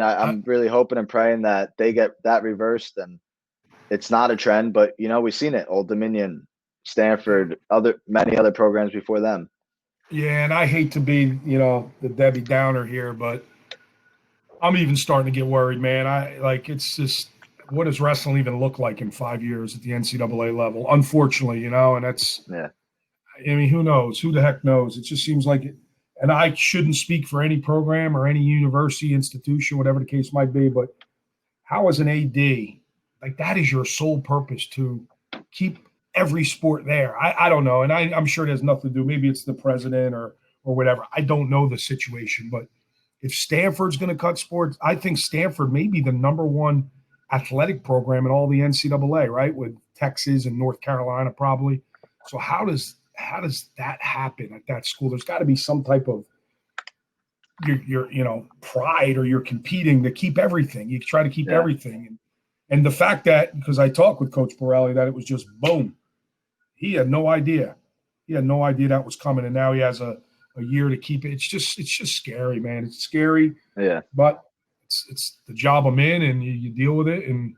I'm really hoping and praying that they get that reversed and it's not a trend. But we've seen it. Old Dominion, Stanford, many other programs before them. Yeah, and I hate to be, the Debbie Downer here, but I'm even starting to get worried, man. It's just, what does wrestling even look like in 5 years at the NCAA level? Unfortunately, and that's, Yeah. I mean, who knows? Who the heck knows? It just seems like it. And I shouldn't speak for any program or any university, institution, whatever the case might be, but how is an AD, like that is your sole purpose to keep every sport there? I don't know. And I'm sure it has nothing to do. Maybe it's the president or whatever. I don't know the situation. But if Stanford's going to cut sports, I think Stanford may be the number one athletic program in all the NCAA, right? With Texas and North Carolina probably. So how does that happen at that school? There's got to be some type of your pride, or you're competing to keep everything. You try to keep everything. And the fact that, because I talked with Coach Borelli, that it was just boom. He had no idea. He had no idea that was coming. And now he has a year to keep it. It's just scary, man. It's scary. Yeah. But it's the job I'm in, and you deal with it. And,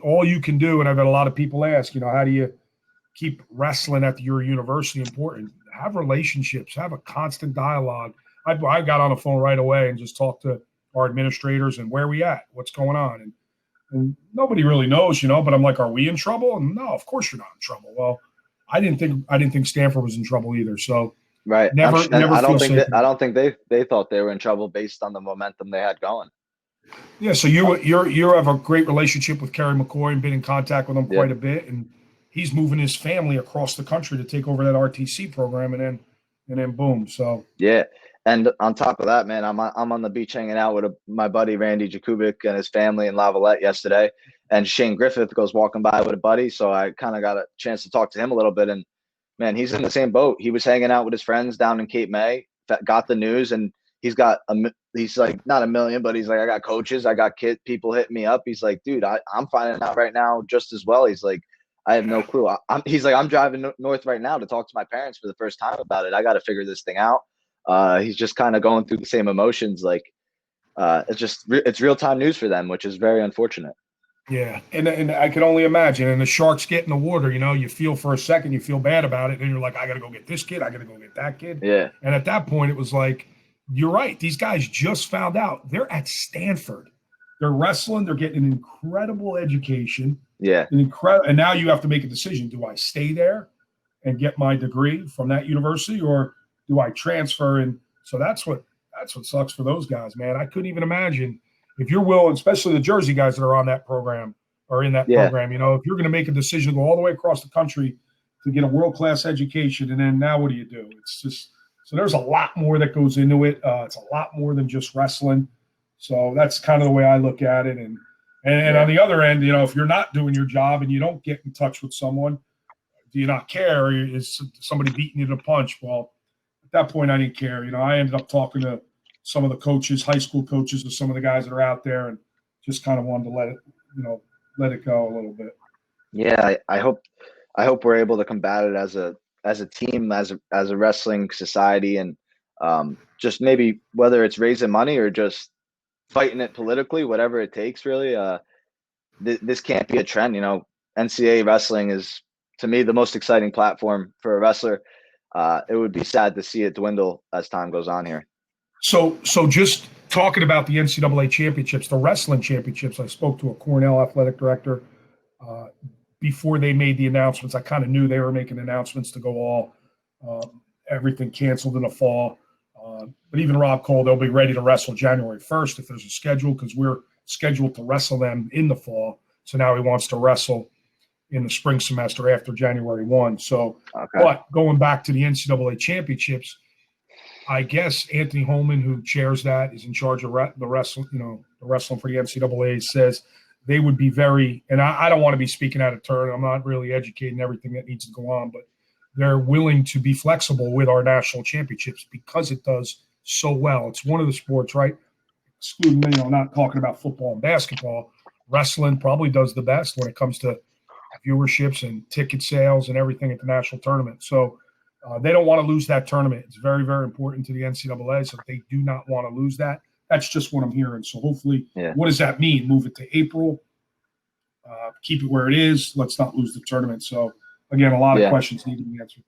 all you can do, and I've had a lot of people ask, how do you keep wrestling at your university important? Have relationships, have a constant dialogue. I got on the phone right away and just talked to our administrators and where we at, what's going on. And nobody really knows, but I'm like, are we in trouble? And no, of course you're not in trouble. Well, I didn't think Stanford was in trouble either. So right. Never I don't think they thought they were in trouble based on the momentum they had going. Yeah. So you have a great relationship with Kerry McCoy and been in contact with him quite a bit. And he's moving his family across the country to take over that RTC program, and then boom. So yeah. And on top of that, man, I'm on the beach hanging out with my buddy Randy Jacobic and his family in Lavalette yesterday, and Shane Griffith goes walking by with a buddy, so I kind of got a chance to talk to him a little bit. And man, he's in the same boat. He was hanging out with his friends down in Cape May, got the news, and he's like not a million, but he's like, I got coaches, I got people hitting me up. He's like, dude, I'm finding out right now just as well. He's like, I have no clue. He's like, I'm driving north right now to talk to my parents for the first time about it. I got to figure this thing out. He's just kind of going through the same emotions. Like, it's real time news for them, which is very unfortunate. Yeah. And I can only imagine. And the sharks get in the water, you feel for a second, you feel bad about it. And you're like, I got to go get this kid. I got to go get that kid. Yeah. And at that point, it was like, you're right. These guys just found out they're at Stanford. They're wrestling. They're getting an incredible education. Yeah. And now you have to make a decision. Do I stay there and get my degree from that university, or do I transfer? And so that's what sucks for those guys, man. I couldn't even imagine if you're willing, especially the Jersey guys that are on that program or in that program, if you're going to make a decision to go all the way across the country to get a world-class education, and then now what do you do? It's just, so there's a lot more that goes into it. It's a lot more than just wrestling. So that's kind of the way I look at it. And on the other end, if you're not doing your job and you don't get in touch with someone, do you not care? Or is somebody beating you to the punch? Well, at that point, I didn't care. I ended up talking to some of the coaches, high school coaches, with some of the guys that are out there, and just kind of wanted to let it go a little bit. Yeah, I hope we're able to combat it as a team, as a wrestling society, and just maybe whether it's raising money or just fighting it politically, whatever it takes, really. This can't be a trend. NCAA wrestling is, to me, the most exciting platform for a wrestler. It would be sad to see it dwindle as time goes on here. So just talking about the NCAA championships, the wrestling championships, I spoke to a Cornell athletic director before they made the announcements. I kind of knew they were making announcements to go all everything canceled in the fall. But even Rob Cole, they'll be ready to wrestle January 1st if there's a schedule, because we're scheduled to wrestle them in the fall. So now he wants to wrestle in the spring semester after January 1. So, But going back to the NCAA championships, I guess Anthony Holman, who chairs that, is in charge of the wrestling, the wrestling for the NCAA, says they would be very, and I don't want to be speaking out of turn. I'm not really educating everything that needs to go on, but they're willing to be flexible with our national championships because it does so well. It's one of the sports, right? Excluding, not talking about football and basketball, wrestling probably does the best when it comes to viewerships and ticket sales and everything at the national tournament. So they don't want to lose that tournament. It's very, very important to the NCAA, so they do not want to lose that. That's just what I'm hearing. So hopefully, Yeah. what does that mean? Move it to April, keep it where it is. Let's not lose the tournament. So again, a lot of Yeah. questions need to be answered.